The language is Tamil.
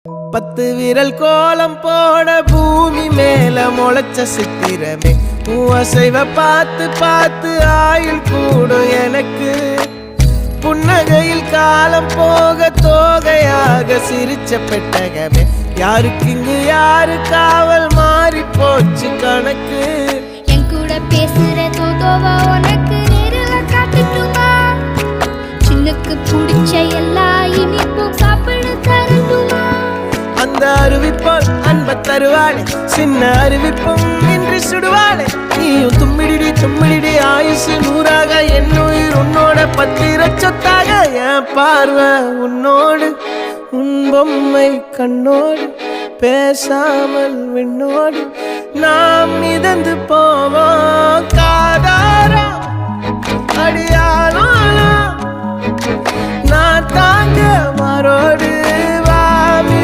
10 விரல் கோலம் போட பூமி மேல முளைச்ச சித்திரமே அசைவ பார்த்து பார்த்து ஆயுள் கூடும் எனக்கு புன்னகையில் காலம் போக தோகையாக சிரிச்ச பெட்டகமே யாருக்கு இங்கு யாரு காவல் மாறி போச்சு கணக்கு என் கூட பேசுற தோதோவா உனக்கு நேரில் காட்டுட்டுமா சின்னக்கு பிடிச்ச எல்லா இனிப்பும் சாப்பிட தரட்டுமா அந்த அறிவிப்போல் அன்ப தருவாளே சின்ன அறிவிப்பும் இன்று சுடுவாளே நீயும் தும்மிடி ஆயுசு 100ஆக என் உயிர் உன்னோட 10 சொத்தாக என் பார்வை உன்னோடு உன் பொம்மை கண்ணோடு பேசாமல் விண்ணோடு நாம் மிதந்து போவோம் காதாரா அடியானோ நான் தாங்க மாறோடு